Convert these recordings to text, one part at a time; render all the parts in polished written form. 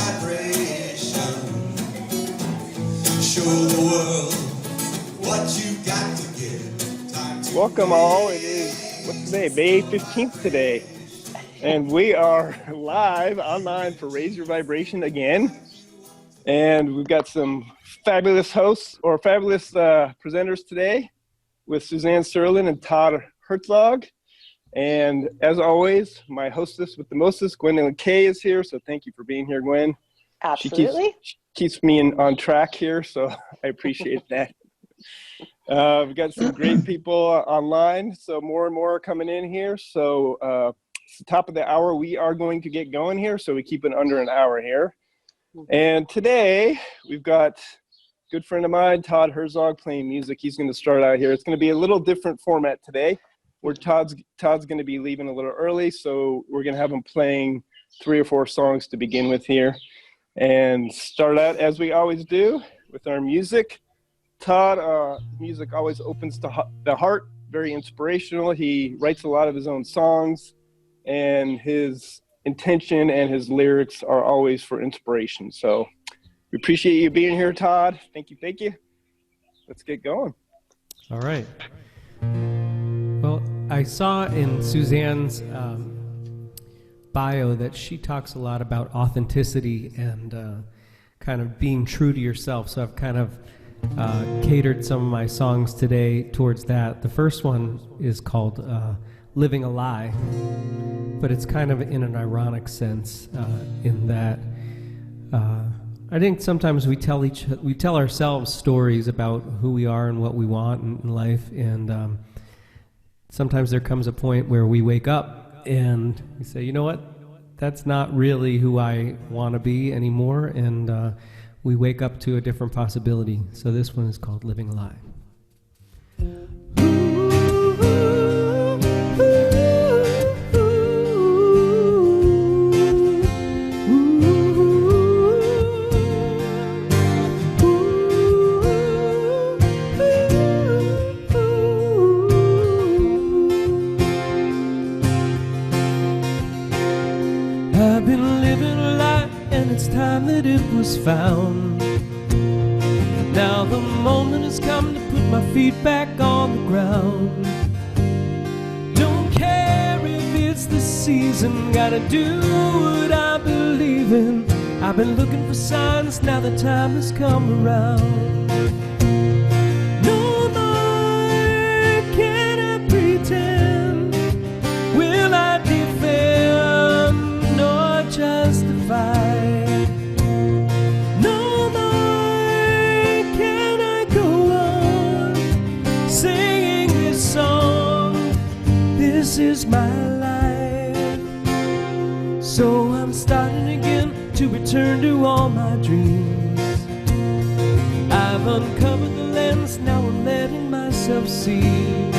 vibration. Show the world what you got to give. Welcome all. It is, what's today? May 15th today. And we are live online for Raise Your Vibration again. And we've got some fabulous hosts or fabulous presenters today with Suzanne Serlin and Todd Herzog. And as always, my hostess with the mostest, Gwendelyn K, is here. So thank you for being here, Gwen. Absolutely. She keeps me on track here, so I appreciate that. We've got some great people online, so more and more are coming in here. So it's the top of the hour. We are going to get going here, so we keep it under an hour here. And today we've got a good friend of mine, Todd Herzog, playing music. He's going to start out here. It's going to be a little different format today, where Todd's going to be leaving a little early, so we're going to have him playing 3 or 4 songs to begin with here. And start out, as we always do, with our music. Todd, music always opens the heart, very inspirational. He writes a lot of his own songs, and his intention and his lyrics are always for inspiration. So we appreciate you being here, Todd. Thank you, thank you. Let's get going. All right. Well, I saw in Suzanne's bio that she talks a lot about authenticity and kind of being true to yourself. So I've kind of catered some of my songs today towards that. The first one is called Living a Lie, but it's kind of in an ironic sense in that I think sometimes we tell ourselves stories about who we are and what we want in life, and sometimes there comes a point where we wake up and we say, you know what, that's not really who I want to be anymore, and we wake up to a different possibility. So this one is called Living a Lie. I've been living a lie, and it's time that it was found. Now the moment has come to put my feet back on the ground. Don't care if it's the season, gotta do what I believe in. I've been looking for signs, now the time has come around. No more can I pretend. Will I defend nor justify? No more can I go on singing this song. This is my life. So I'm starting again to return to all my dreams. I've uncovered the lens, now I'm letting myself see.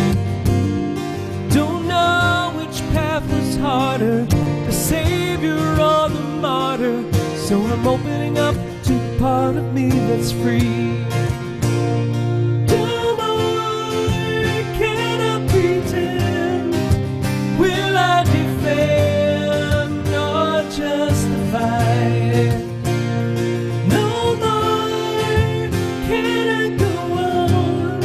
Don't know which path was harder, the savior or the martyr. So I'm opening up to the part of me that's free. No more can I pretend. Will I defend or justify? No more can I go on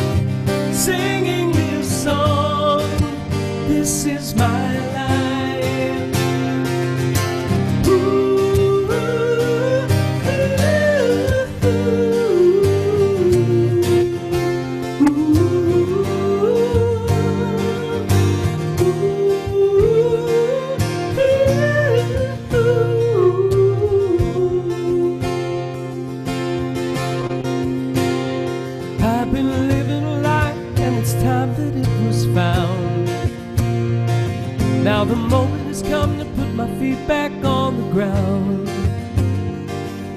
singing this song. This is my life. Ooh. I've been living a lie, and it's time that it was found. Now the moment has come to put my feet back on the ground.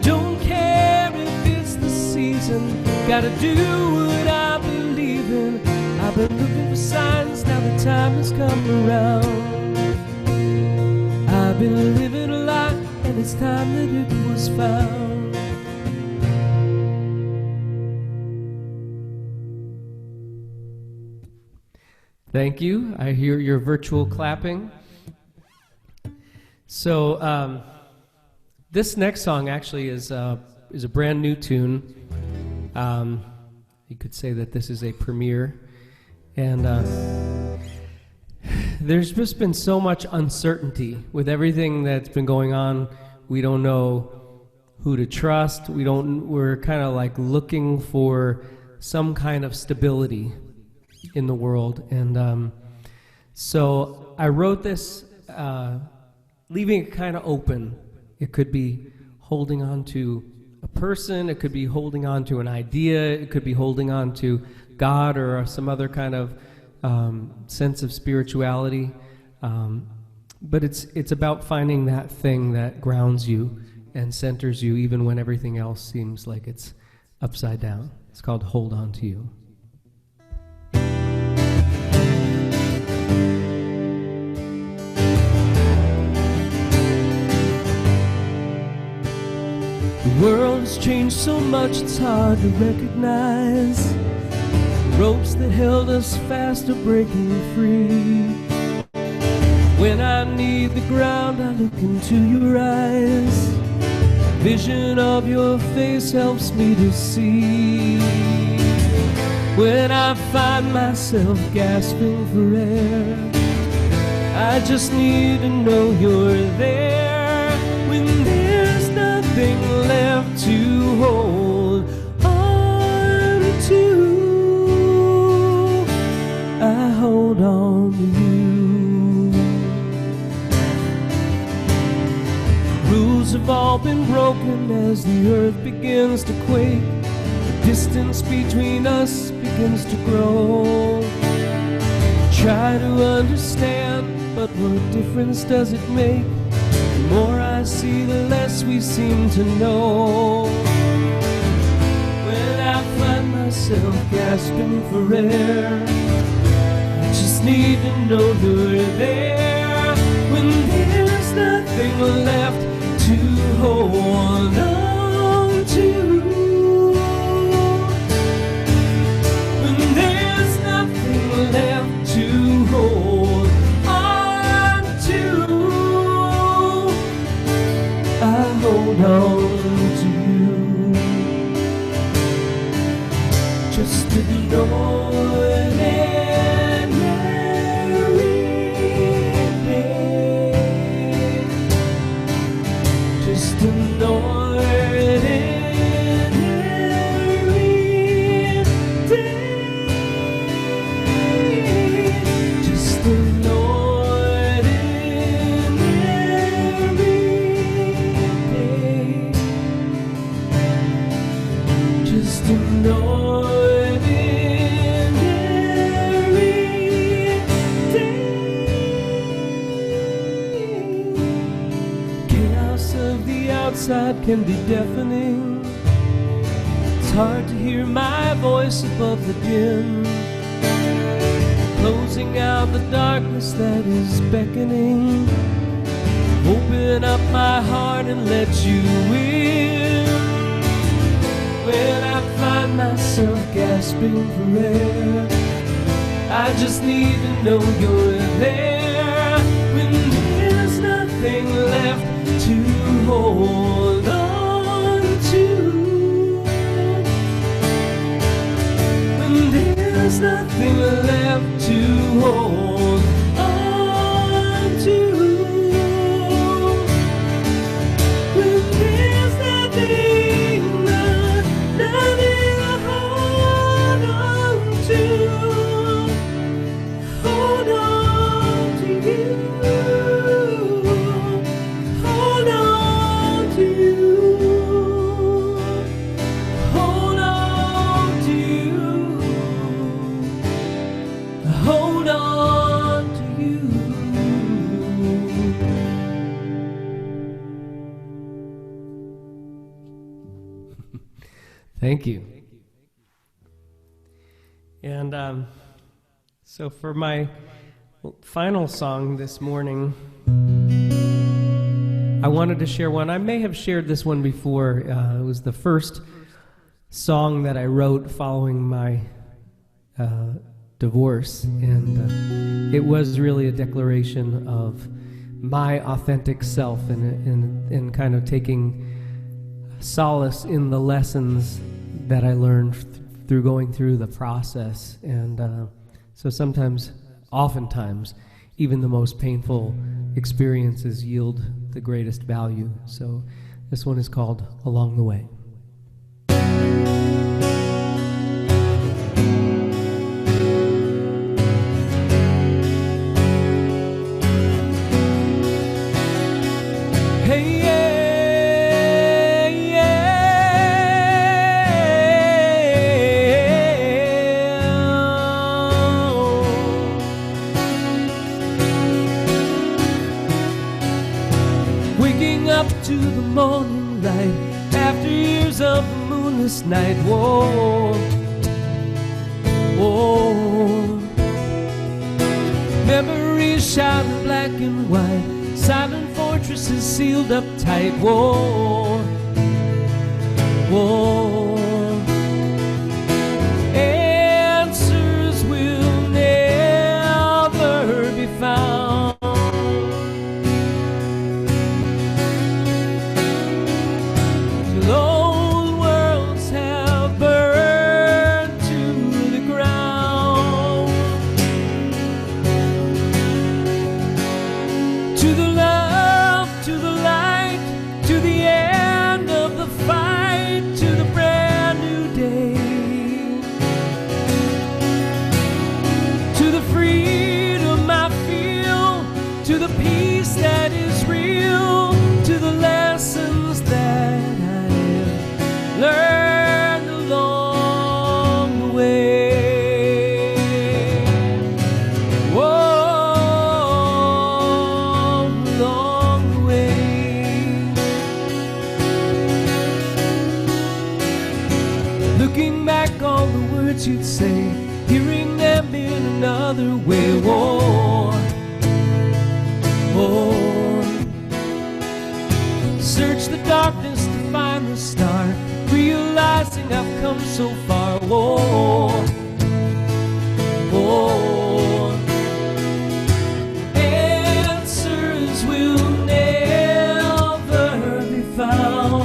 Don't care if it's the season, gotta do what I believe in. I've been looking for signs, now the time has come around. I've been living a lie, and it's time that it was found. Thank you. I hear your virtual clapping. So This next song actually is a brand new tune. You could say that this is a premiere. And there's just been so much uncertainty with everything that's been going on. We don't know who to trust. We're kind of like looking for some kind of stability in the world. And so I wrote this leaving it kind of open. It could be holding on to a person, it could be holding on to an idea, it could be holding on to God or some other kind of sense of spirituality. But it's about finding that thing that grounds you and centers you even when everything else seems like it's upside down. It's called Hold On To You. The world has changed so much it's hard to recognize. The ropes that held us fast are breaking free. When I need the ground, I look into your eyes. Vision of your face helps me to see. When I find myself gasping for air, I just need to know you're there. When there's nothing left to hold on to, I hold on to you. Rules have all been broken as the earth begins to quake. The distance between us begins to grow. Try to understand, but what difference does it make? The more I see, the less we seem to know. When I find myself gasping for air, I just need to know you're there. When there's nothing left to hold on to, when there's nothing left to hold on to, I hold on to you. Just ignore it and marry me. Just ignore it and every day. Just ignore it and every day. Just ignore it and every day. Chaos of the outside can be deafening. It's hard to hear my voice above the din, closing out the darkness that is beckoning. Open up my heart and let you in. When I find myself gasping for air, I just need to know you're there. When there's nothing left to hold on to, when there's nothing left to hold on to, when there's nothing to hold on to, hold on to you. Hold on to you. Hold on to you. Hold on to you. Thank you. And so for my final song this morning, I wanted to share one. I may have shared this one before. It was the first song that I wrote following my divorce, and it was really a declaration of my authentic self and kind of taking solace in the lessons that I learned through going through the process. And so sometimes, oftentimes, even the most painful experiences yield the greatest value. So this one is called Along the Way. Hey, yeah, yeah. Waking up to the morning light after years of the moonless night. Whoa, whoa. Memories shining black and white. Silent fortresses sealed up tight. Whoa, whoa. Answers will never be found. Till old worlds have burned to the ground. To the love, to the light, to the end of the fight, to the brand new day, to the freedom I feel, to the peace that is real, to the lessons that I have learned along the way. Whoa, along the way. Looking back on the words you'd say, hearing them in another way. Whoa, whoa. Search the darkness to find the star, realizing I've come so far. Whoa, whoa. Answers will never be found.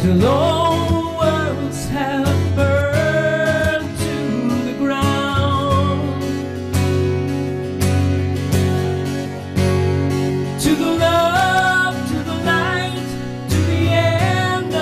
Till all worlds have burned to the ground. To the love, to the light, to the end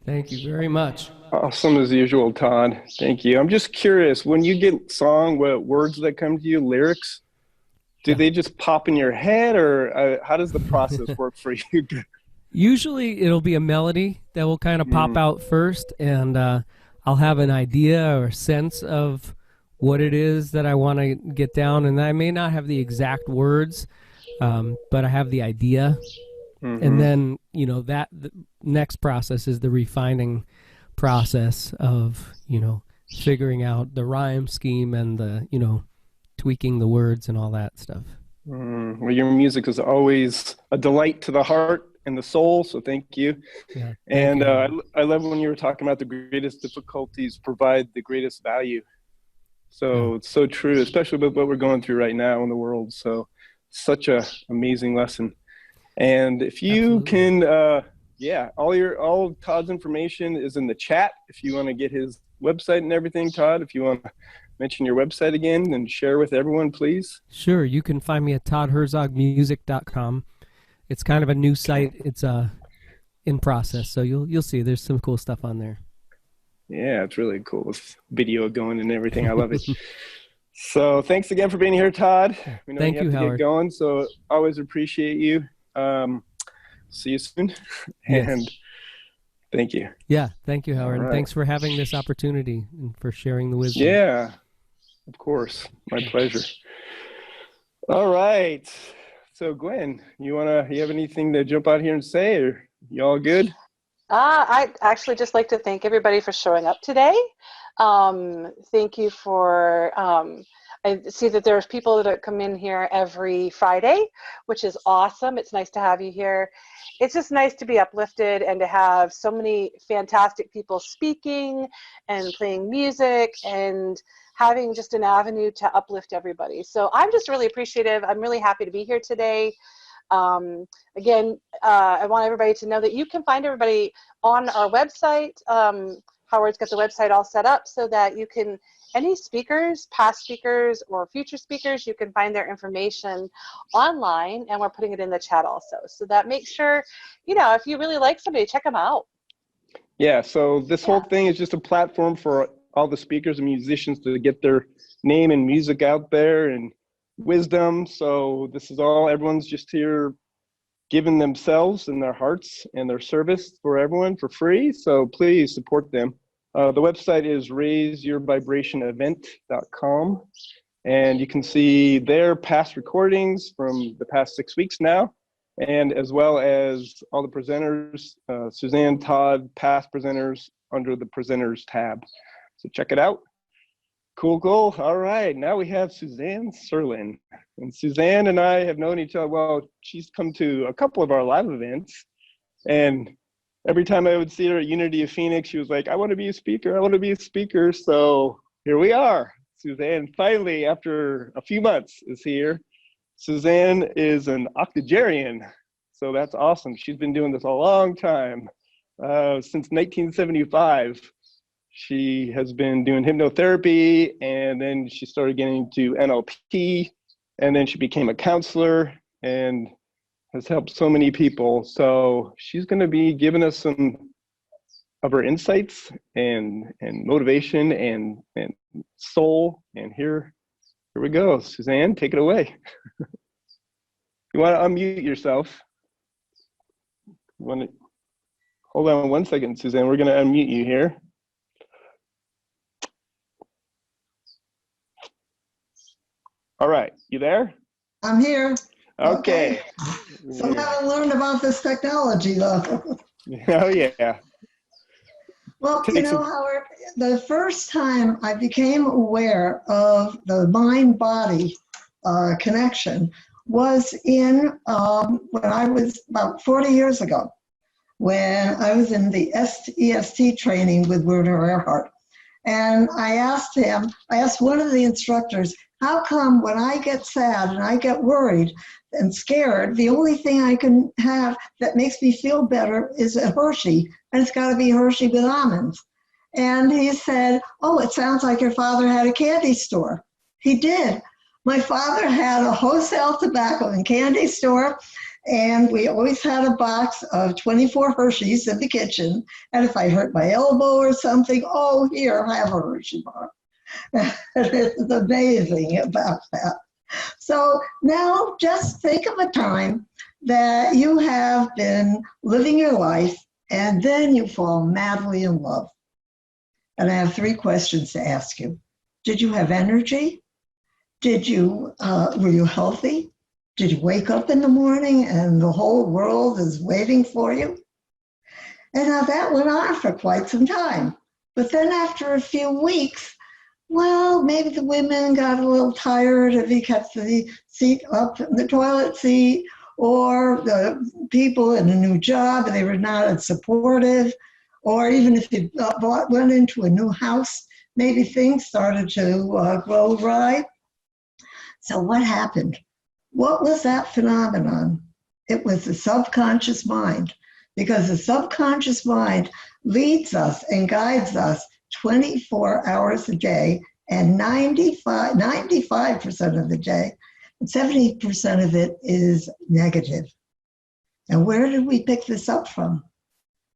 Thank you very much. Awesome as usual, Todd. Thank you. I'm just curious, when you get song, what words that come to you, lyrics, do Yeah. they just pop in your head, or how does the process work for you? Usually it'll be a melody that will kind of pop Mm, out first, and I'll have an idea or sense of what it is that I want to get down, and I may not have the exact words, but I have the idea. And mm-hmm. then, that the next process is the refining process of, figuring out the rhyme scheme and the, tweaking the words and all that stuff. Well, your music is always a delight to the heart and the soul, so thank you. Yeah. And Thank you. I love when you were talking about the greatest difficulties provide the greatest value. So Yeah. it's so true, especially with what we're going through right now in the world. So such a amazing lesson. And if you Absolutely. can, all of Todd's information is in the chat. If you want to get his website and everything, Todd, if you want to mention your website again and share with everyone, please. Sure. You can find me at toddherzogmusic.com. It's kind of a new site. It's in process, so you'll see. There's some cool stuff on there. Yeah, it's really cool with video going and everything. I love it. So thanks again for being here, Todd. We know Thank you have you, to Howard. get going, so always appreciate you. See you soon. Yes. And thank you. Yeah, thank you, Howard. All And right. thanks for having this opportunity and for sharing the wisdom. Yeah, of course. My pleasure. All right. So Gwen, you have anything to jump out here and say, or you all good? I'd actually just like to thank everybody for showing up today. Thank you for, I see that there's people that come in here every Friday, which is awesome. It's nice to have you here. It's just nice to be uplifted and to have so many fantastic people speaking and playing music and having just an avenue to uplift everybody. So I'm just really appreciative. I'm really happy to be here today. Again, I want everybody to know that you can find everybody on our website. Howard's got the website all set up so that you can, any speakers, past speakers or future speakers, you can find their information online, and we're putting it in the chat also. So that makes sure, if you really like somebody, check them out. Yeah, so this whole thing is just a platform for all the speakers and musicians to get their name and music out there and wisdom. So this is all, everyone's just here giving themselves and their hearts and their service for everyone for free. So please support them. The website is raiseyourvibrationevent.com. And you can see their past recordings from the past 6 weeks now, and as well as all the presenters, Suzanne, Todd, past presenters under the presenters tab. So check it out. Cool, cool. All right, now we have Suzanne Serlin. And Suzanne and I have known each other, well, she's come to a couple of our live events. And every time I would see her at Unity of Phoenix, she was like, I want to be a speaker, I want to be a speaker. So here we are. Suzanne finally, after a few months, is here. Suzanne is an octogenarian, so that's awesome. She's been doing this a long time, since 1975. She has been doing hypnotherapy, and then she started getting into NLP, and then she became a counselor and has helped so many people. So she's going to be giving us some of her insights and motivation and soul. And here we go. Suzanne, take it away. You want to unmute yourself? Hold on one second, Suzanne. We're going to unmute you here. All right, you there? I'm here. Okay. So now I learned about this technology, though. Oh, yeah. Well, Howard, the first time I became aware of the mind-body connection was when I was about 40 years ago, when I was in the EST training with Werner Erhard. And I asked one of the instructors, how come when I get sad and I get worried and scared, the only thing I can have that makes me feel better is a Hershey, and it's got to be Hershey with almonds. And he said, oh, it sounds like your father had a candy store. He did. My father had a wholesale tobacco and candy store, And we always had a box of 24 Hershey's in the kitchen. And if I hurt my elbow or something, oh, here, have a Hershey bar. It's amazing about that. So now just think of a time that you have been living your life and then you fall madly in love. And I have 3 questions to ask you. Did you have energy? Were you healthy? Did you wake up in the morning and the whole world is waiting for you? And now that went on for quite some time. But then after a few weeks, well, maybe the women got a little tired if you kept the seat up in the toilet seat, or the people in a new job, they were not as supportive, or even if you went into a new house, maybe things started to grow awry. So what happened? What was that phenomenon? It was the subconscious mind, because the subconscious mind leads us and guides us 24 hours a day and 95% of the day, and 70% of it is negative. And where did we pick this up from?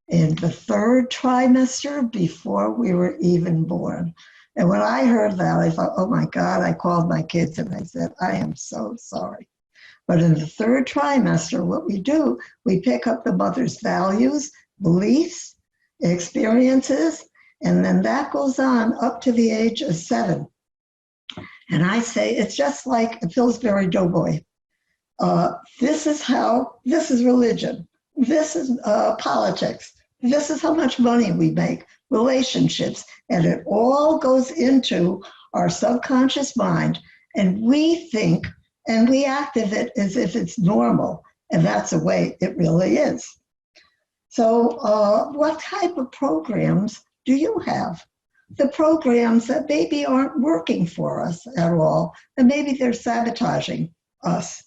In the 3rd trimester before we were even born. And when I heard that, I thought, oh my God, I called my kids and I said, I am so sorry. But in the 3rd trimester, what we do, we pick up the mother's values, beliefs, experiences, and then that goes on up to the age of 7. And I say, it's just like a Pillsbury Doughboy. This is religion. This is politics. This is how much money we make, relationships, and it all goes into our subconscious mind, and we think and we act of it as if it's normal, and that's the way it really is. So what type of programs do you have? The programs that maybe aren't working for us at all, and maybe they're sabotaging us.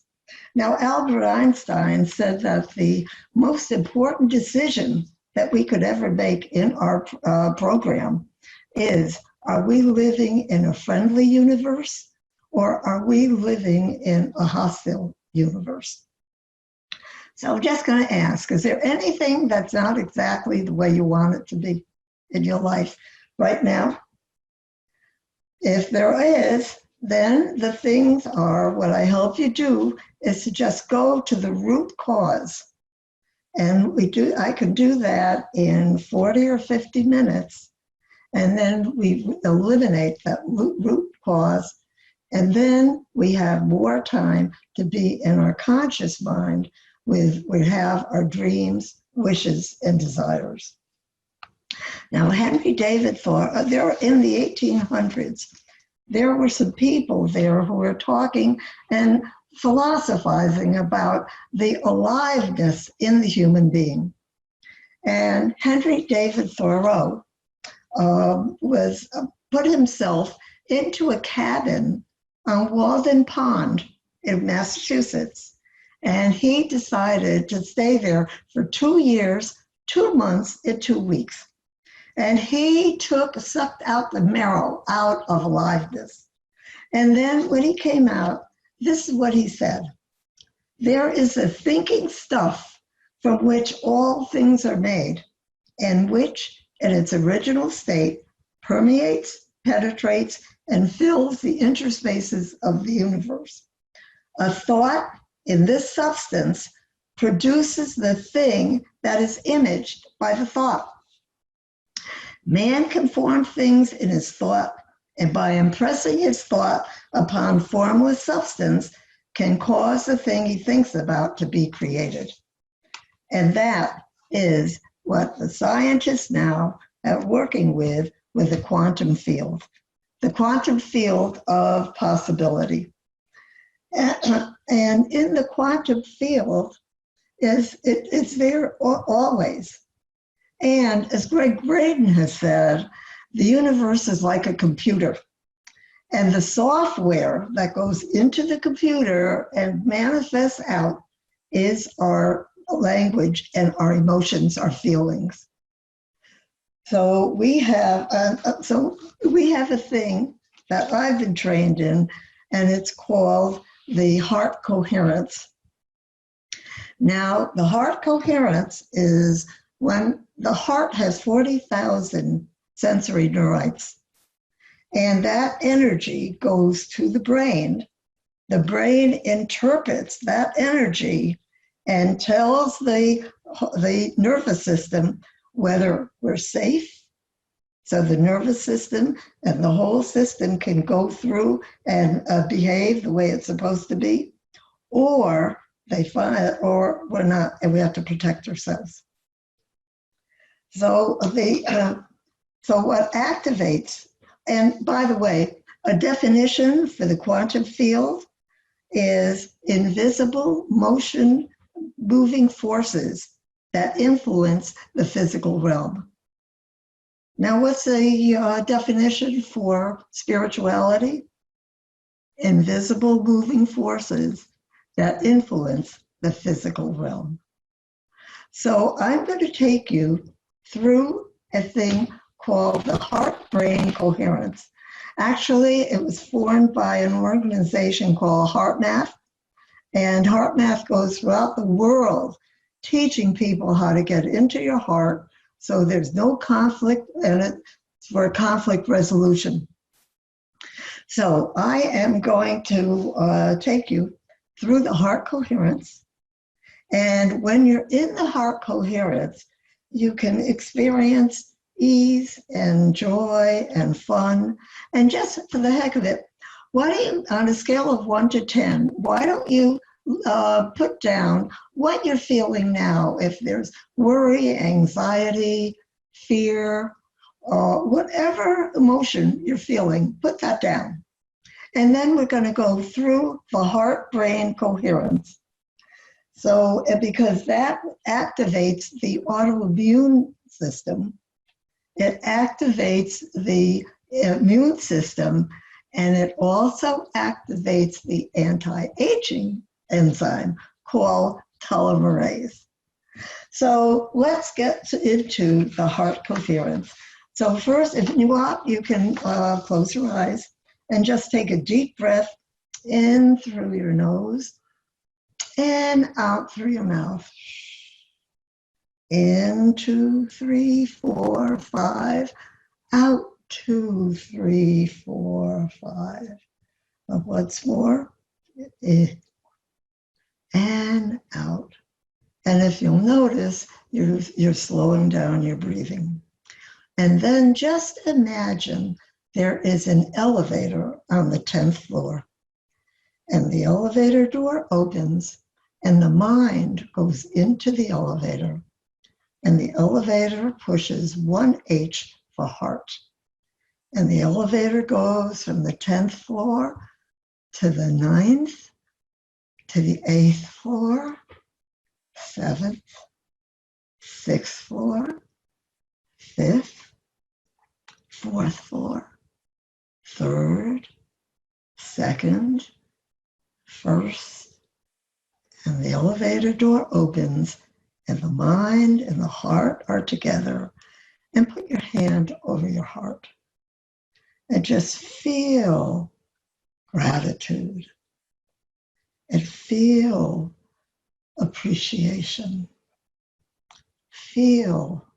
Now, Albert Einstein said that the most important decision that we could ever make in our program is, are we living in a friendly universe or are we living in a hostile universe? So I'm just going to ask, is there anything that's not exactly the way you want it to be in your life right now? If there is, then the things are, what I help you do is to just go to the root cause. And I can do that in 40 or 50 minutes. And then we eliminate that root cause. And then we have more time to be in our conscious mind. We have our dreams, wishes, and desires. Now, Henry David Thoreau, there in the 1800s, there were some people there who were talking and philosophizing about the aliveness in the human being. And Henry David Thoreau put himself into a cabin on Walden Pond in Massachusetts. And he decided to stay there for 2 years, 2 months, and 2 weeks. And he sucked out the marrow out of aliveness. And then when he came out, this is what he said: there is a thinking stuff from which all things are made, and which, in its original state, permeates, penetrates, and fills the interspaces of the universe. A thought in this substance produces the thing that is imaged by the thought. Man can form things in his thought, and by impressing his thought upon formless substance, can cause the thing he thinks about to be created. And that is what the scientists now are working with the quantum field of possibility. And in the quantum field, it's there always. And as Greg Braden has said, the universe is like a computer. And the software that goes into the computer and manifests out is our language and our emotions, our feelings. So we have a thing that I've been trained in, and it's called the heart coherence. Now, the heart coherence is when the heart has 40,000 sensory neurites, and that energy goes to the brain. The brain interprets that energy and tells the nervous system whether we're safe. So the nervous system and the whole system can go through and behave the way it's supposed to be, or they find, or we're not, and we have to protect ourselves. So so what activates, and by the way, a definition for the quantum field is invisible motion, moving forces that influence the physical realm. Now, what's the definition for spirituality? Invisible moving forces that influence the physical realm. So I'm going to take you through a thing called the heart-brain coherence. Actually, it was formed by an organization called HeartMath, and HeartMath goes throughout the world teaching people how to get into your heart so there's no conflict, and it's for conflict resolution. So I am going to take you through the heart coherence. And when you're in the heart coherence, you can experience ease and joy and fun. And just for the heck of it, why don't you, on a scale of 1 to 10, why don't you put down what you're feeling now? If there's worry, anxiety, fear, whatever emotion you're feeling, put that down. And then we're going to go through the heart-brain coherence. So, because that activates the autoimmune system, it activates the immune system, and it also activates the anti-aging enzyme called telomerase. So let's get into the heart coherence. So first, if you want, you can close your eyes and just take a deep breath in through your nose and out through your mouth. In 2, 3, 4, 5. Out 2, 3, 4, 5. Once more. In and out. And if you'll notice, you're slowing down your breathing. And then just imagine there is an elevator on the 10th floor. And the elevator door opens, and the mind goes into the elevator. And the elevator pushes 1H for heart. And the elevator goes from the 10th floor to the 9th, to the 8th floor, 7th, 6th floor, 5th, 4th floor, 3rd, 2nd, 1st, and the elevator door opens, and the mind and the heart are together. And put your hand over your heart and just feel gratitude and feel appreciation. Feel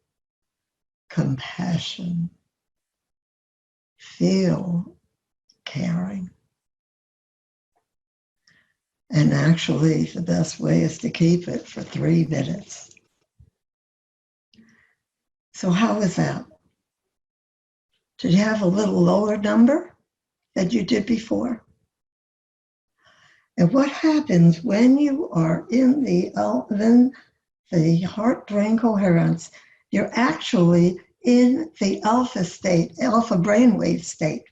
compassion. Feel caring. And actually, the best way is to keep it for 3 minutes. So how was that? Did you have a little lower number than you did before? And what happens when you are in the heart-brain coherence? You're actually in the alpha state, alpha brainwave state.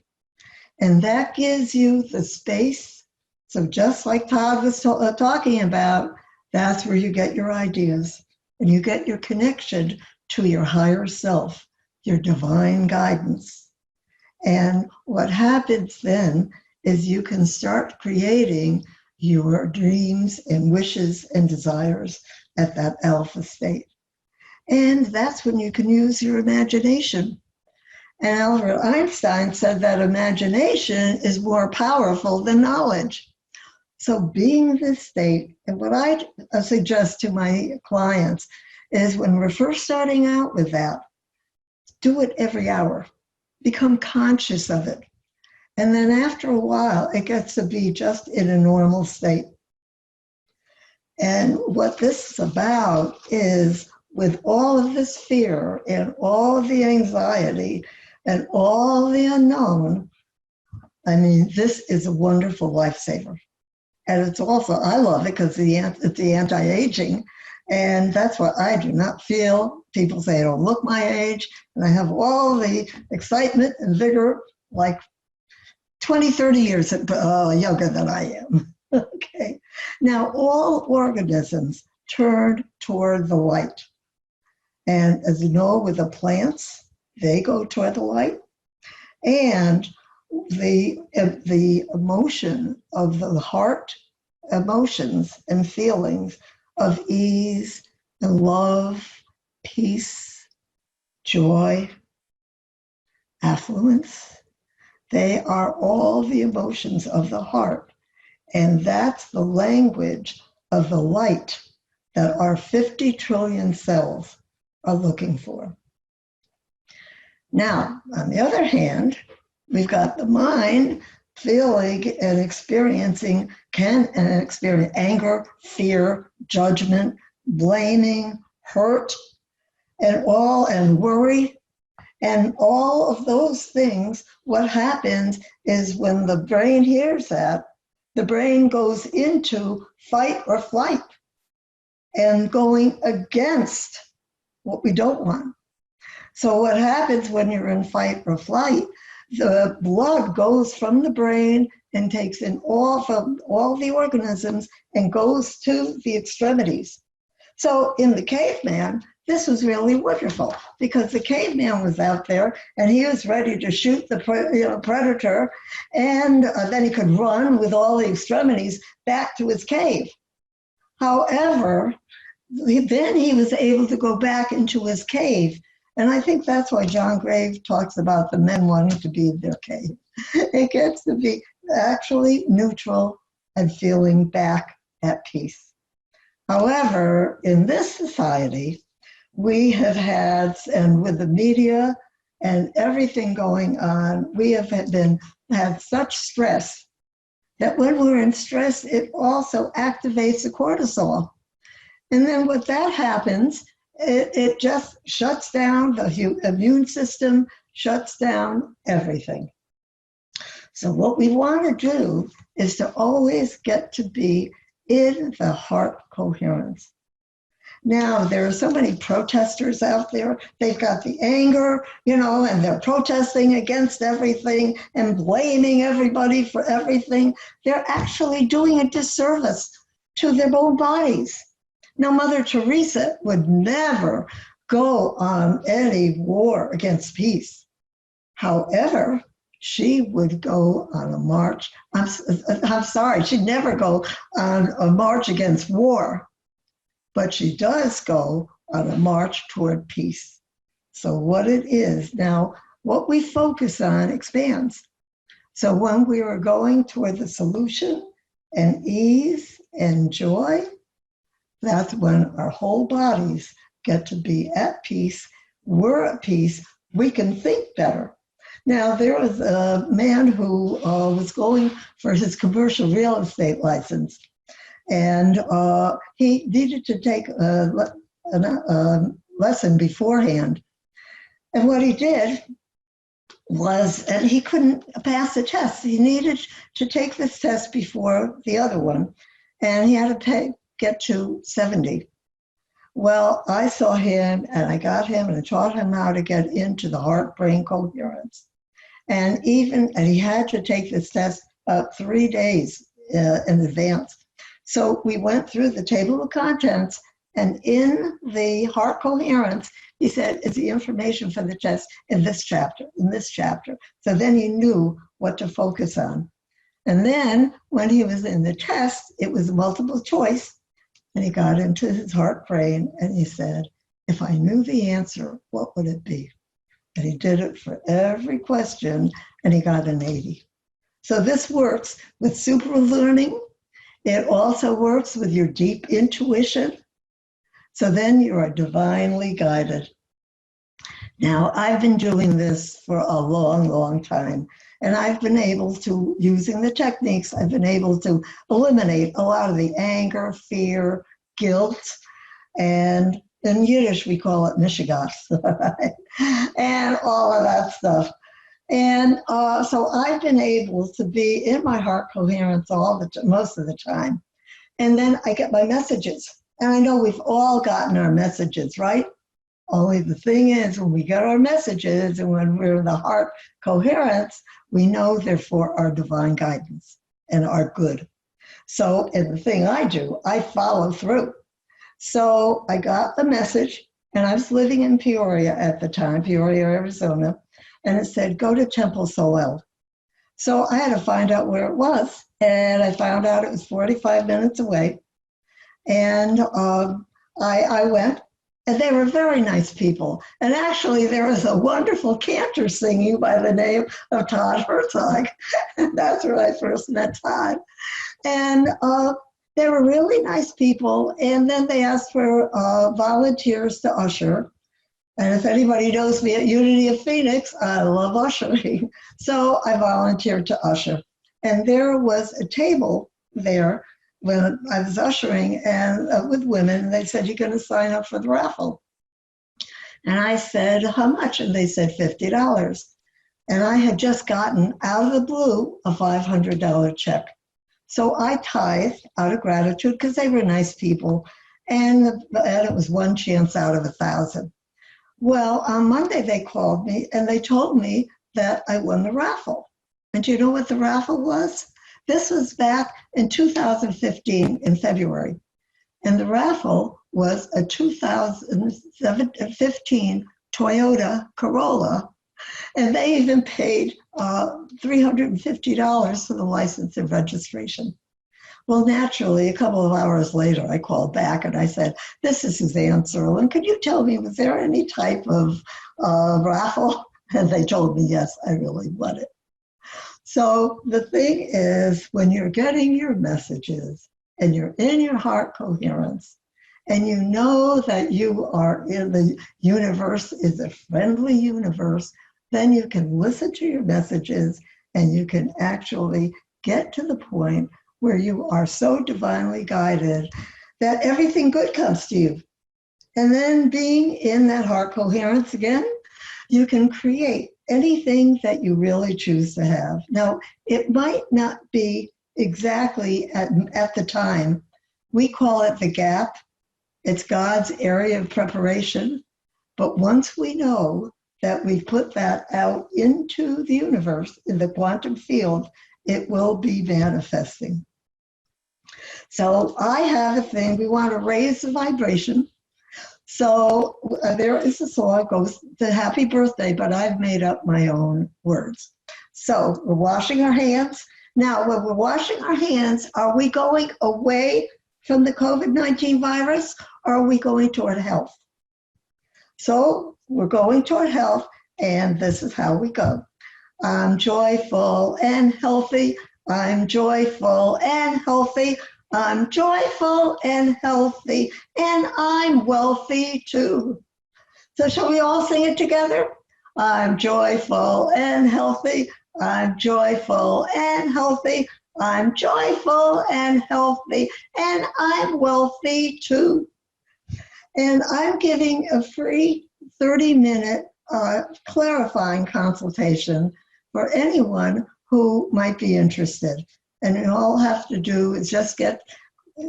And that gives you the space. So just like Todd was talking about, that's where you get your ideas and you get your connection to your higher self, your divine guidance. And what happens then is you can start creating your dreams and wishes and desires at that alpha state. And that's when you can use your imagination. And Albert Einstein said that imagination is more powerful than knowledge. So being in this state, and what I suggest to my clients is when we're first starting out with that, do it every hour. Become conscious of it. And then after a while, it gets to be just in a normal state. And what this is about is with all of this fear and all of the anxiety and all the unknown, I mean, this is a wonderful lifesaver. And it's also, I love it because it's the anti-aging. And that's what I do not feel. People say I don't look my age. And I have all the excitement and vigor, like 20, 30 years younger than I am. Okay. Now, all organisms turn toward the light. And as you know, with the plants, they go toward the light. And the emotion of the heart, emotions and feelings of ease and love, peace, joy, affluence, they are all the emotions of the heart. And that's the language of the light that our 50 trillion cells are looking for. Now, on the other hand, we've got the mind feeling and experiencing anger, fear, judgment, blaming, hurt, and worry. And all of those things, what happens is when the brain hears that, the brain goes into fight or flight and going against what we don't want. So what happens when you're in fight or flight, the blood goes from the brain and takes in all the organisms and goes to the extremities. So in the caveman, this was really wonderful because the caveman was out there and he was ready to shoot the predator, and then he could run with all the extremities back to his cave. However, then he was able to go back into his cave. And I think that's why John Grave talks about the men wanting to be in their cave. It gets to be actually neutral and feeling back at peace. However, in this society, we have had, and with the media and everything going on, we have had such stress that when we're in stress, it also activates the cortisol. And then what that happens, it just shuts down the immune system, shuts down everything. So what we want to do is to always get to be in the heart coherence. Now, there are so many protesters out there. They've got the anger, and they're protesting against everything and blaming everybody for everything. They're actually doing a disservice to their own bodies. Now, Mother Teresa would never go on any war against peace. However, she would go on a march. I'm sorry, she'd never go on a march against war, but she does go on a march toward peace. So what it is now, what we focus on expands. So when we are going toward the solution and ease and joy, that's when our whole bodies get to be at peace. We're at peace. We can think better. Now, there was a man who was going for his commercial real estate license, and he needed to take a lesson beforehand. And what he did was, and he couldn't pass the test. He needed to take this test before the other one, and he had to get to 70. Well, I saw him and I got him and I taught him how to get into the heart-brain coherence. And he had to take this test 3 days in advance. So we went through the table of contents, and in the heart coherence, he said, is the information for the test in this chapter. So then he knew what to focus on. And then when he was in the test, it was multiple choice. And he got into his heart brain and he said, if I knew the answer, what would it be? And he did it for every question and he got an 80. So this works with super learning It also works with your deep intuition. So then you are divinely guided. Now, I've been doing this for a long, long time, and I've been able to, using the techniques, I've been able to eliminate a lot of the anger, fear, guilt, and in Yiddish, we call it mishigas, and all of that stuff. And so I've been able to be in my heart coherence most of the time. And then I get my messages. And I know we've all gotten our messages, right? Only the thing is, when we get our messages and when we're in the heart coherence, we know they're for our divine guidance and our good. So, and the thing I do, I follow through. So I got the message, and I was living in Peoria at the time, Peoria, Arizona, and it said, go to Temple Soel. So I had to find out where it was, and I found out it was 45 minutes away. And I went, and they were very nice people. And actually, there was a wonderful cantor singing by the name of Todd Herzog. That's where I first met Todd. And they were really nice people. And then they asked for volunteers to usher. And if anybody knows me at Unity of Phoenix, I love ushering. So I volunteered to usher. And there was a table there when I was ushering and with women. They said, you're going to sign up for the raffle. And I said, how much? And they said $50. And I had just gotten out of the blue a $500 check. So I tithed out of gratitude because they were nice people. And it was one chance out of 1,000. Well, on Monday they called me and they told me that I won the raffle. And do you know what the raffle was? This was back in 2015 in February. And the raffle was a 2015 Toyota Corolla. And they even paid $350 for the license and registration. Well, naturally, a couple of hours later, I called back and I said, this is Suzanne Serlin. Could you tell me, was there any type of raffle? And they told me, yes, I really won it. So the thing is, when you're getting your messages and you're in your heart coherence, and you know that you are in the universe is a friendly universe, then you can listen to your messages and you can actually get to the point where you are so divinely guided that everything good comes to you. And then being in that heart coherence again, you can create anything that you really choose to have. Now, it might not be exactly at the time. We call it the gap. It's God's area of preparation. But once we know that we've put that out into the universe, in the quantum field, it will be manifesting. So I have a thing, we want to raise the vibration. So there is a song that goes to happy birthday, but I've made up my own words. So we're washing our hands. Now, when we're washing our hands, are we going away from the COVID-19 virus, or are we going toward health? So we're going toward health, and this is how we go. I'm joyful and healthy. I'm joyful and healthy. I'm joyful and healthy, and I'm wealthy too. So shall we all sing it together? I'm joyful and healthy. I'm joyful and healthy. I'm joyful and healthy, and I'm wealthy too. And I'm giving a free 30-minute clarifying consultation for anyone who might be interested. And all have to do is just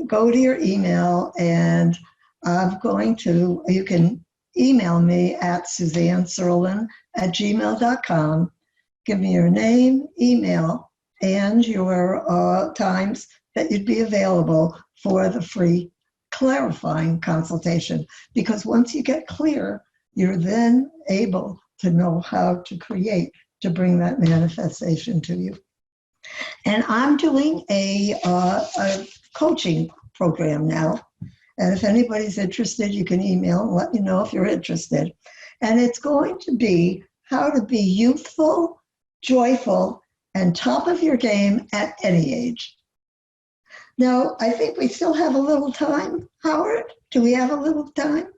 go to your email, and you can email me at suzanneserlin@gmail.com. Give me your name, email, and your times that you'd be available for the free clarifying consultation. Because once you get clear, you're then able to know how to create to bring that manifestation to you. And I'm doing a coaching program now. And if anybody's interested, you can email and let me know if you're interested. And it's going to be how to be youthful, joyful, and top of your game at any age. Now, I think we still have a little time, Howard. Do we have a little time?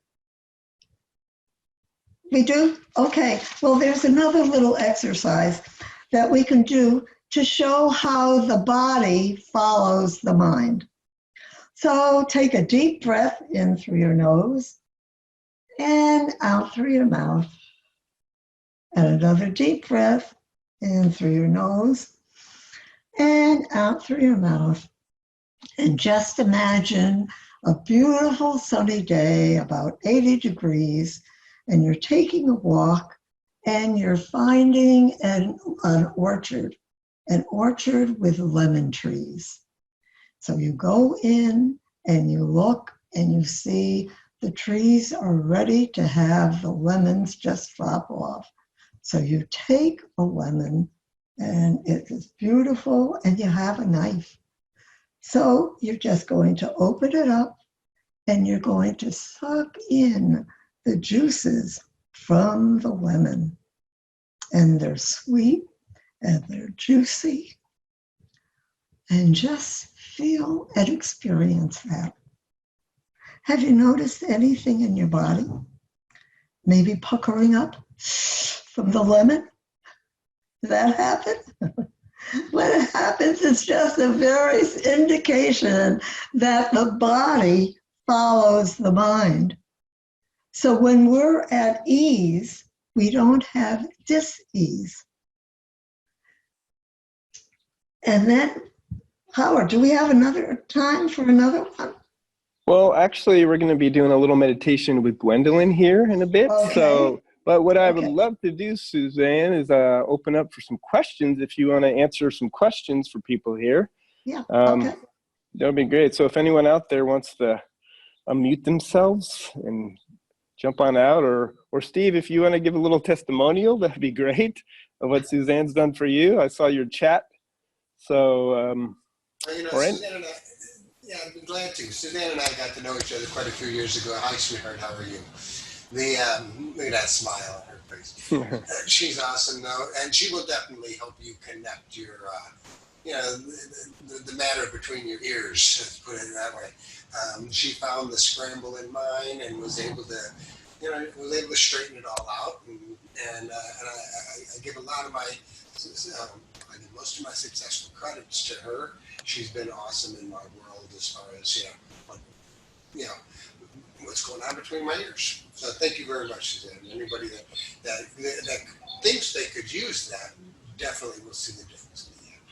We do? Okay. Well, there's another little exercise that we can do to show how the body follows the mind. So take a deep breath in through your nose and out through your mouth. And another deep breath in through your nose and out through your mouth. And just imagine a beautiful sunny day, about 80 degrees, and you're taking a walk and you're finding an orchard with lemon trees. So you go in and you look and you see the trees are ready to have the lemons just drop off. So you take a lemon and it is beautiful and you have a knife. So you're just going to open it up and you're going to suck in the juices from the lemon. And they're sweet and they're juicy. And just feel and experience that. Have you noticed anything in your body? Maybe puckering up from the lemon? Did that happen? When it happens, it's just a very indication that the body follows the mind. So when we're at ease, we don't have dis-ease. And then, Howard, do we have another time for another one? Well, actually, we're going to be doing a little meditation with Gwendelyn here in a bit. Okay. So, but what I would Okay. love to do, Suzanne, is open up for some questions. If you want to answer some questions for people here, Yeah, okay. that would be great. So if anyone out there wants to unmute themselves and jump on out, or Steve, if you want to give a little testimonial, that'd be great of what Suzanne's done for you. I saw your chat. So, Well, you know, all right. Suzanne and I, yeah, I'd be glad to. Suzanne and I got to know each other quite a few years ago. Hi, sweetheart, how are you? Look at that smile on her face. She's awesome, though, and she will definitely help you connect your, the matter between your ears, let's put it that way. She found the scramble in mine and was able to, straighten it all out. And I give a lot of my, I give most of my successful credits to her. She's been awesome in my world as far as, what's going on between my ears. So thank you very much, Suzanne. Anybody that thinks they could use that definitely will see the difference in the end.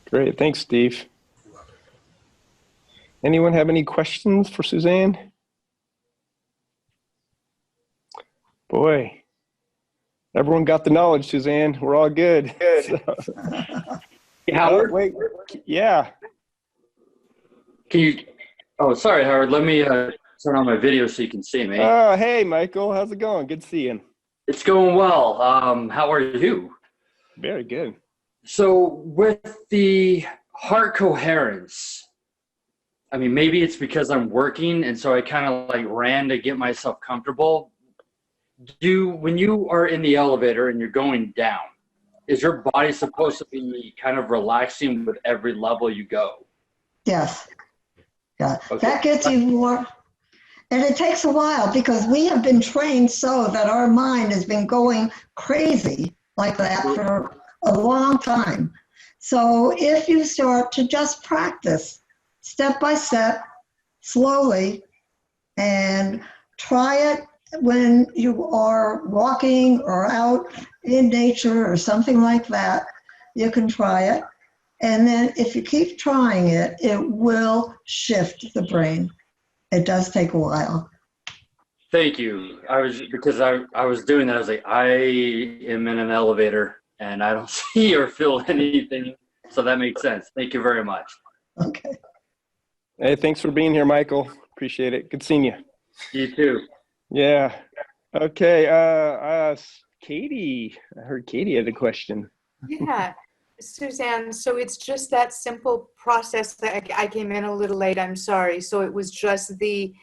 Great. Thanks, Steve. You're welcome. Anyone have any questions for Suzanne? Boy, everyone got the knowledge, Suzanne. We're all good. So, Hey, Howard, wait, yeah. can you? Oh, sorry, Howard. Let me turn on my video so you can see me. Oh, hey, Michael. How's it going? Good seeing. It's going well. How are you? Very good. So with the heart coherence, I mean, maybe it's because I'm working, and so I kind of like ran to get myself comfortable. When you are in the elevator and you're going down, is your body supposed to be kind of relaxing with every level you go? Yes. Yeah. Okay. That gets you more. And it takes a while because we have been trained so that our mind has been going crazy like that for a long time. So if you start to just practice step by step, slowly, and try it when you are walking or out in nature or something like that, you can try it. And then if you keep trying it, it will shift the brain. It does take a while. Thank you. I was doing that. I was like, I am in an elevator and I don't see or feel anything. So that makes sense. Thank you very much. Okay. Hey, thanks for being here, Michael. Appreciate it. Good seeing you. You too. Yeah. Okay. Katie. I heard Katie had a question. Yeah, Suzanne, so it's just that simple process that I came in a little late, I'm sorry. So it was just the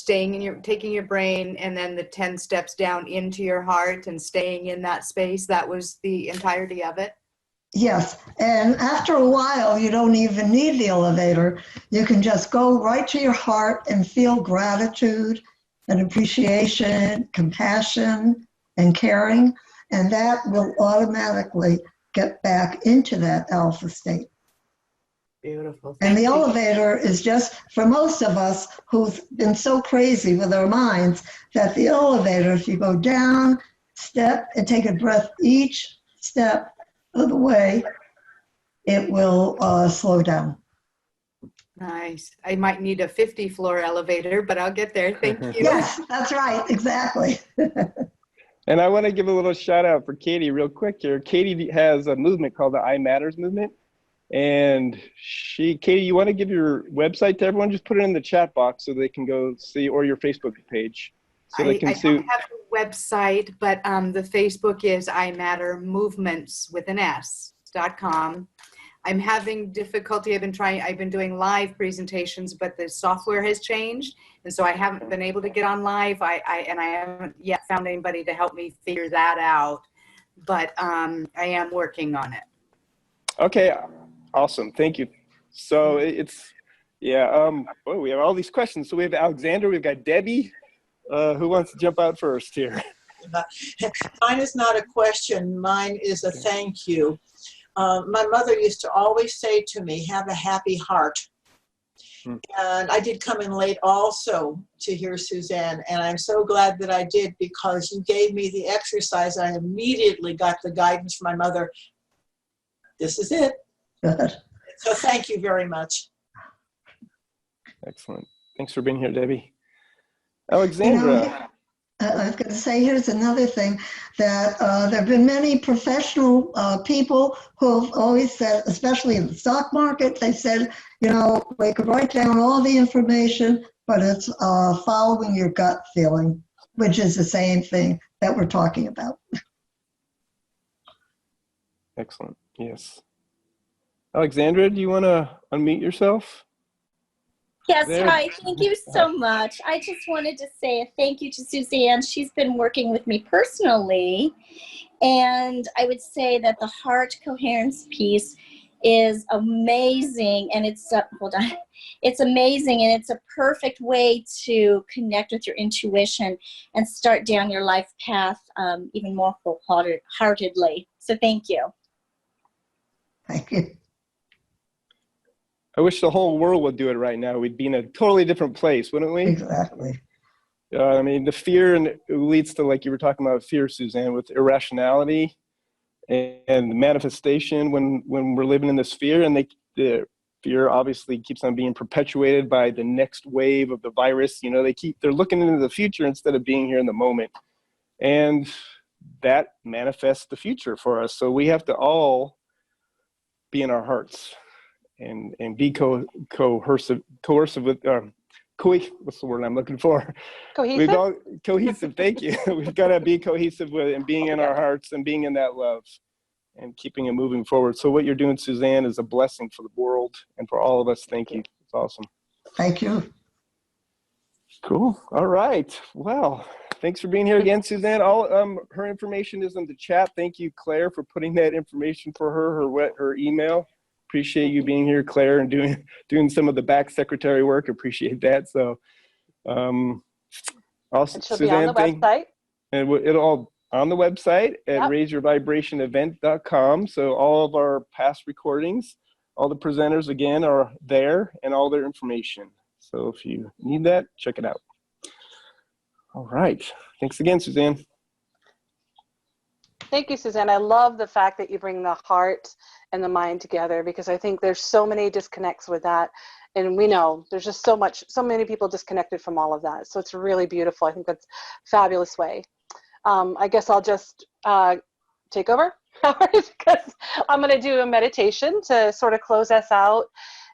taking your brain and then the 10 steps down into your heart and staying in that space. That was the entirety of it? Yes, and after a while, you don't even need the elevator. You can just go right to your heart and feel gratitude and appreciation, compassion, and caring, and that will automatically get back into that alpha state. Beautiful. And Thank the you. elevator is just, for most of us who've been so crazy with our minds, that the elevator, if you go down, step, and take a breath each step of the way, it will slow down. Nice. I might need a 50-floor elevator, but I'll get there. Thank you. Yes, that's right, exactly. And I want to give a little shout out for Katie real quick here. Katie has a movement called the I Matters movement. And Katie, you want to give your website to everyone? Just put it in the chat box so they can go see, or your Facebook page. So they can I see. don't have a website, but the Facebook is I Matter Movements with an S.com. I'm having difficulty. I've been doing live presentations, but the software has changed. And so I haven't been able to get on live. I haven't yet found anybody to help me figure that out, but I am working on it. Okay, awesome. Thank you. So we have all these questions. So we have Alexander, we've got Debbie. Who wants to jump out first here? Mine is not a question. Mine is a thank you. My mother used to always say to me, have a happy heart. And I did come in late also to hear Suzanne, and I'm so glad that I did, because you gave me the exercise. I immediately got the guidance from my mother. This is it. So thank you very much. Excellent. Thanks for being here, Debbie. Alexandra. I was going to say, here's another thing, that there have been many professional people who have always said, especially in the stock market, they said, we could write down all the information, but it's following your gut feeling, which is the same thing that we're talking about. Excellent. Yes. Alexandra, do you want to unmute yourself? Yes, There. hi. Thank you so much. I just wanted to say a thank you to Suzanne. She's been working with me personally, and I would say that the heart coherence piece is amazing, and it's it's amazing, and it's a perfect way to connect with your intuition and start down your life path even more wholeheartedly. So thank you. Thank you. I wish the whole world would do it right now. We'd be in a totally different place, wouldn't we? Exactly. I mean, the fear and it leads to, like you were talking about fear, Suzanne, with irrationality and manifestation when we're living in this fear, and the fear obviously keeps on being perpetuated by the next wave of the virus. They're looking into the future instead of being here in the moment, and that manifests the future for us. So we have to all be in our hearts and be coercive with what's the word I'm looking for? Cohesive? Cohesive, thank you. We've got to be cohesive with it and being in our hearts and being in that love and keeping it moving forward. So what you're doing, Suzanne, is a blessing for the world and for all of us. Thank you. It's awesome. Thank you. Cool. All right. Well, thanks for being here again, Suzanne. All her information is in the chat. Thank you, Claire, for putting that information for her email. Appreciate you being here, Claire, and doing some of the back secretary work. Appreciate that. So, also, It should Suzanne, be on the website. And it'll all on the website at Yep. raiseyourvibrationevent.com. So all of our past recordings, all the presenters again are there, and all their information. So if you need that, check it out. All right. Thanks again, Suzanne. Thank you, Suzanne. I love the fact that you bring the heart and the mind together, because I think there's so many disconnects with that. And we know there's just so many people disconnected from all of that. So it's really beautiful. I think that's a fabulous way. I guess I'll just take over because I'm going to do a meditation to sort of close us out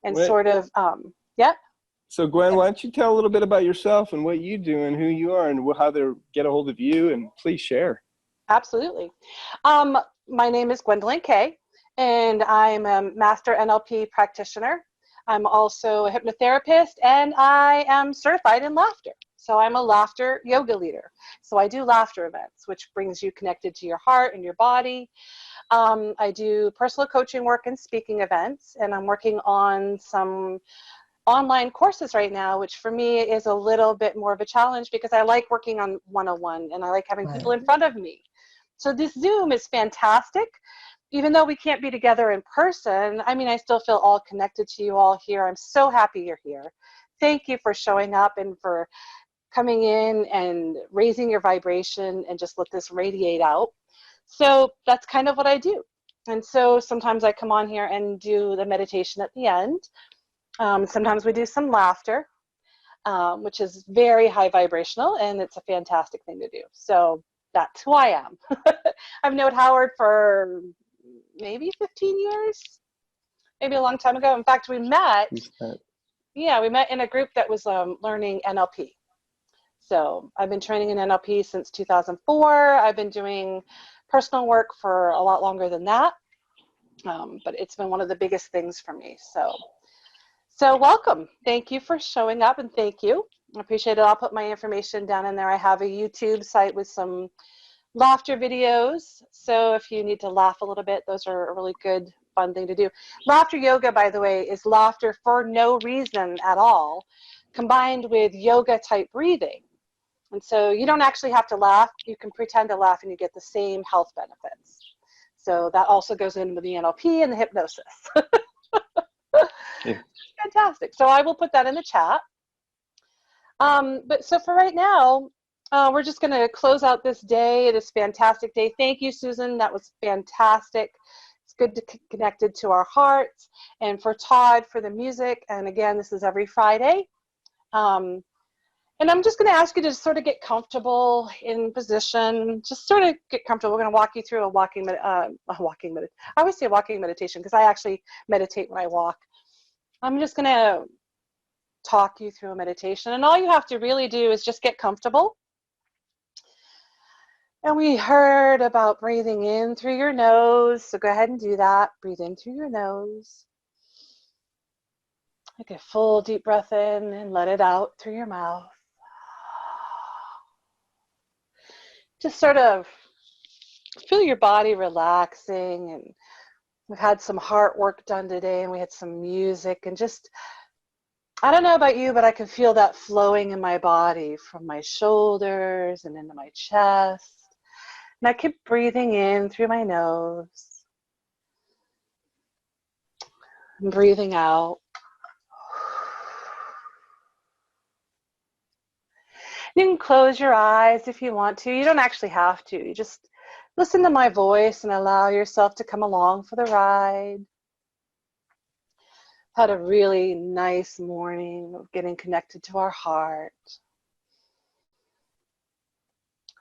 and yeah. So Gwen, why don't you tell a little bit about yourself and what you do and who you are and how they get a hold of you, and please share. Absolutely. My name is Gwendelyn Kay, and I'm a master NLP practitioner. I'm also a hypnotherapist, and I am certified in laughter. So I'm a laughter yoga leader. So I do laughter events, which brings you connected to your heart and your body. I do personal coaching work and speaking events, and I'm working on some online courses right now, which for me is a little bit more of a challenge because I like working on one-on-one and I like having people in front of me. So this Zoom is fantastic. Even though we can't be together in person, I mean, I still feel all connected to you all here. I'm so happy you're here. Thank you for showing up and for coming in and raising your vibration and just let this radiate out. So that's kind of what I do. And so sometimes I come on here and do the meditation at the end. Sometimes we do some laughter, which is very high vibrational, and it's a fantastic thing to do. So that's who I am. I've known Howard for maybe 15 years, maybe a long time ago. In fact, we met in a group that was learning NLP. So I've been training in NLP since 2004. I've been doing personal work for a lot longer than that, but it's been one of the biggest things for me. So welcome. Thank you for showing up, and thank you. I appreciate it. I'll put my information down in there. I have a YouTube site with some laughter videos. So if you need to laugh a little bit, those are a really good, fun thing to do. Laughter yoga, by the way, is laughter for no reason at all, combined with yoga type breathing. And so you don't actually have to laugh. You can pretend to laugh and you get the same health benefits. So that also goes in with the NLP and the hypnosis. Yeah. Fantastic. So I will put that in the chat. But so for right now, we're just going to close out this day, this fantastic day. Thank you, Susan. That was fantastic. It's good to connected to our hearts. And for Todd, for the music. And again, this is every Friday. And I'm just going to ask you to sort of get comfortable in position. Just sort of get comfortable. We're going to walk you through a walking meditation. I always say walking meditation because I actually meditate when I walk. I'm just going to talk you through a meditation. And all you have to really do is just get comfortable. And we heard about breathing in through your nose. So go ahead and do that. Breathe in through your nose. Take a full deep breath in and let it out through your mouth. Just sort of feel your body relaxing, and we've had some heart work done today, and we had some music, and just, I don't know about you, but I can feel that flowing in my body from my shoulders and into my chest. And I keep breathing in through my nose and breathing out. You can close your eyes if you want to. You don't actually have to. You just listen to my voice and allow yourself to come along for the ride. Had a really nice morning of getting connected to our heart.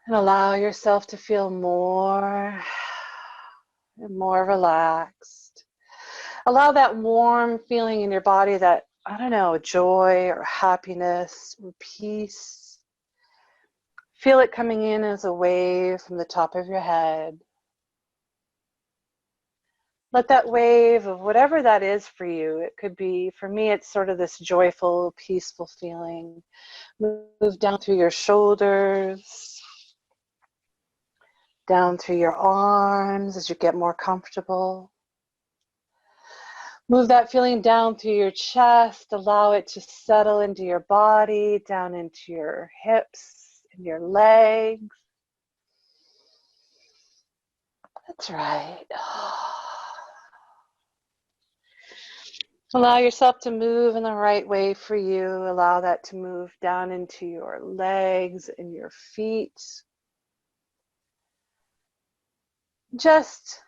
And allow yourself to feel more and more relaxed. Allow that warm feeling in your body, that, I don't know, joy or happiness or peace. Feel it coming in as a wave from the top of your head. Let that wave of whatever that is for you, it could be, for me, it's sort of this joyful, peaceful feeling. Move down through your shoulders, down through your arms as you get more comfortable. Move that feeling down through your chest. Allow it to settle into your body, down into your hips and your legs. That's right. Allow yourself to move in the right way for you. Allow that to move down into your legs and your feet. Just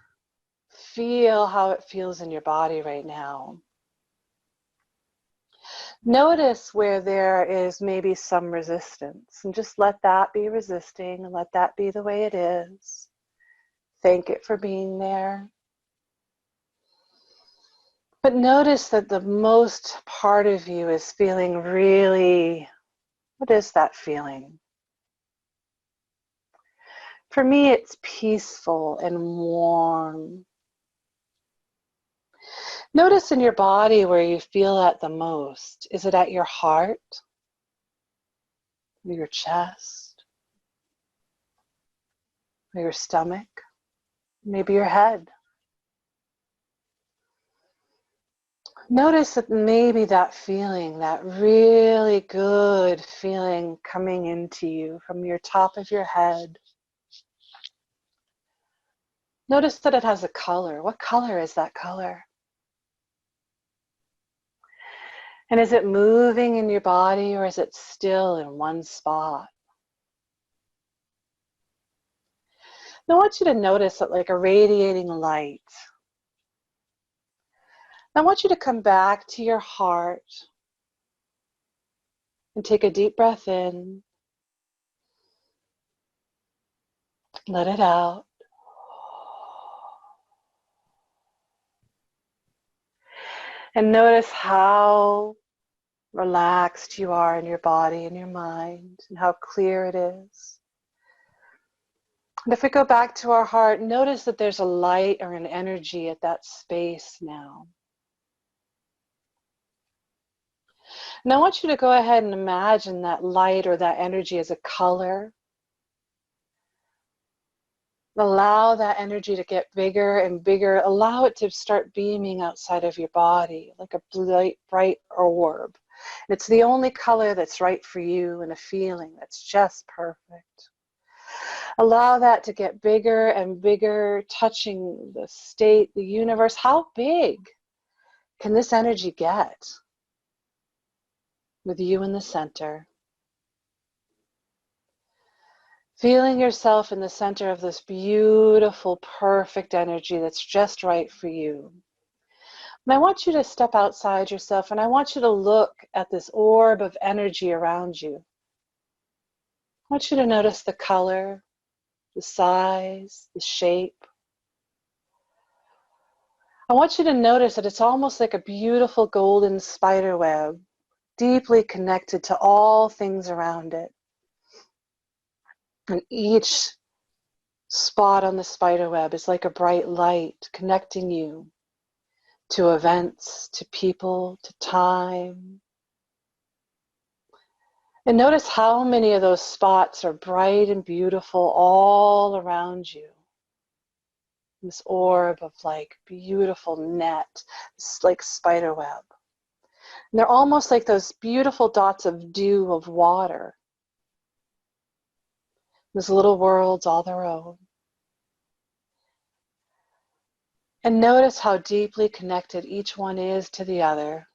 feel how it feels in your body right now. Notice where there is maybe some resistance, and just let that be resisting and let that be the way it is. Thank it for being there. But notice that the most part of you is feeling really, what is that feeling? For me, it's peaceful and warm. Notice in your body where you feel that the most. Is it at your heart? your chest, or your stomach, maybe your head. Notice that maybe that feeling, that really good feeling coming into you from your top of your head. Notice that it has a color. What color is that color? And is it moving in your body, or is it still in one spot? Now I want you to notice that, like a radiating light. I want you to come back to your heart and take a deep breath in. Let it out. And notice how relaxed you are in your body and your mind, and how clear it is. And if we go back to our heart, notice that there's a light or an energy at that space now. And I want you to go ahead and imagine that light or that energy as a color. Allow that energy to get bigger and bigger. Allow it to start beaming outside of your body like a bright orb. And it's the only color that's right for you, and a feeling that's just perfect. Allow that to get bigger and bigger, touching the state, the universe. How big can this energy get with you in the center? Feeling yourself in the center of this beautiful, perfect energy that's just right for you. And I want you to step outside yourself, and I want you to look at this orb of energy around you. I want you to notice the color, the size, the shape. I want you to notice that it's almost like a beautiful golden spider web, deeply connected to all things around it. And each spot on the spider web is like a bright light connecting you to events, to people, to time. And notice how many of those spots are bright and beautiful all around you. This orb of like beautiful net, this like spider web. And they're almost like those beautiful dots of dew of water. These little worlds all their own. And notice how deeply connected each one is to the other.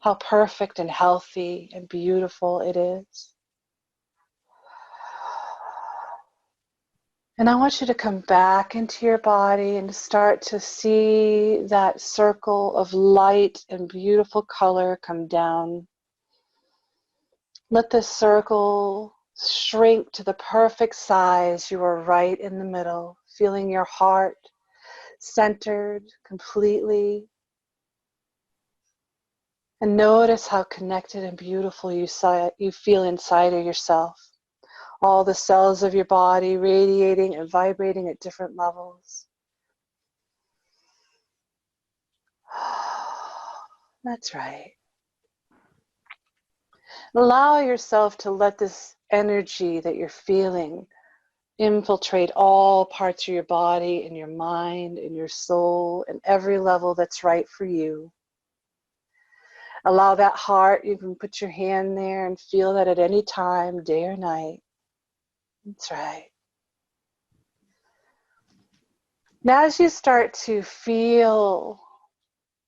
How perfect and healthy and beautiful it is. And I want you to come back into your body and start to see that circle of light and beautiful color come down. Let this circle shrink to the perfect size. You are right in the middle, feeling your heart centered completely. And notice how connected and beautiful you feel inside of yourself. All the cells of your body radiating and vibrating at different levels. That's right. Allow yourself to let this energy that you're feeling infiltrate all parts of your body and your mind and your soul and every level that's right for you. Allow that heart, you can put your hand there and feel that at any time, day or night. That's right. Now as you start to feel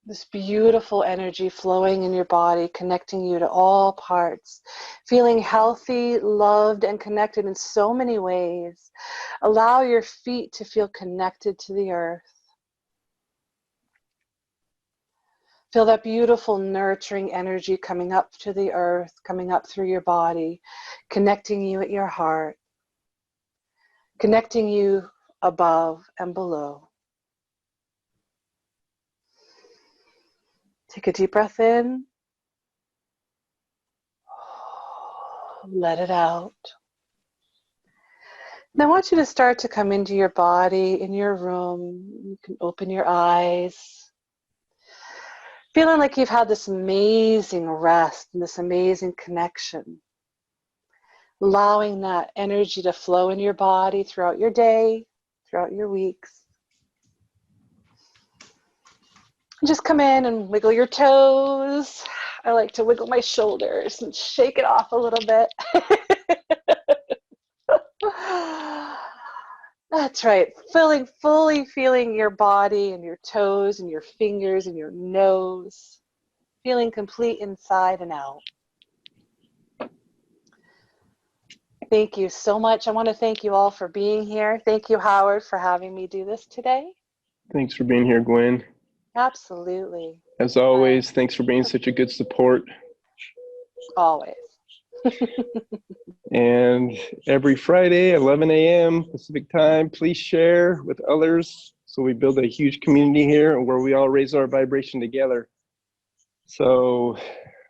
this beautiful energy flowing in your body, connecting you to all parts, feeling healthy, loved, and connected in so many ways, allow your feet to feel connected to the earth. Feel that beautiful, nurturing energy coming up to the earth, coming up through your body, connecting you at your heart, connecting you above and below. Take a deep breath in. Let it out. And I want you to start to come into your body, in your room. You can open your eyes. Feeling like you've had this amazing rest and this amazing connection. Allowing that energy to flow in your body throughout your day, throughout your weeks. Just come in and wiggle your toes. I like to wiggle my shoulders and shake it off a little bit. That's right. Fully feeling your body and your toes and your fingers and your nose. Feeling complete inside and out. Thank you so much. I want to thank you all for being here. Thank you, Howard, for having me do this today. Thanks for being here, Gwen. Absolutely. As always, thanks for being such a good support. Always. And every Friday, 11 a.m. Pacific time, please share with others so we build a huge community here where we all raise our vibration together. So,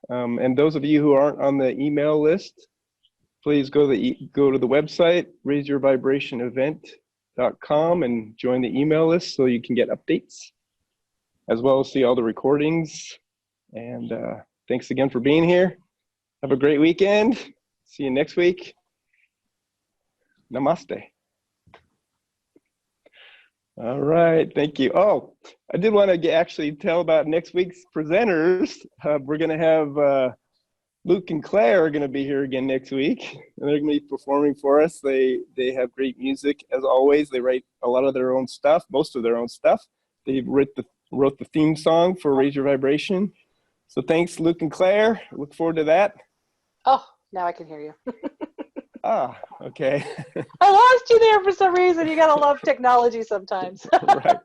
and those of you who aren't on the email list, please go to the website, raiseyourvibrationevent.com, and join the email list so you can get updates, as well as see all the recordings. And thanks again for being here. Have a great weekend. See you next week. Namaste. All right, thank you. Oh, I did want to actually tell about next week's presenters. We're going to have Luke and Claire are going to be here again next week, and they're going to be performing for us. They have great music, as always. They write a lot of their own stuff, most of their own stuff. They wrote the theme song for Raise Your Vibration. So thanks, Luke and Claire. Look forward to that. Oh, now I can hear you. Ah, okay. I lost you there for some reason. You gotta love technology sometimes. Right.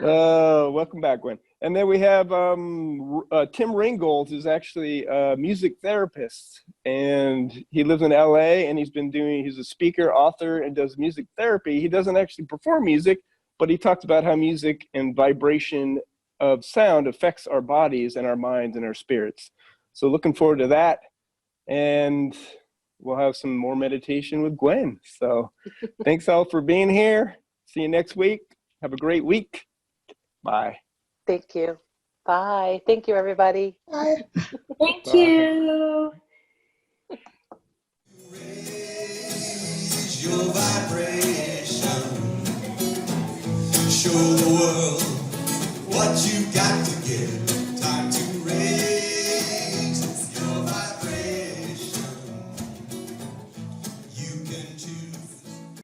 Welcome back, Gwen. And then we have Tim Ringgold, who's actually a music therapist, and he lives in LA, and he's a speaker, author, and does music therapy. He doesn't actually perform music, but he talks about how music and vibration of sound affects our bodies and our minds and our spirits. So looking forward to that. And we'll have some more meditation with Gwen. So thanks all for being here. See you next week. Have a great week. Bye. Thank you. Bye. Thank you, everybody. Bye. Thank Bye. you. Raise your vibration.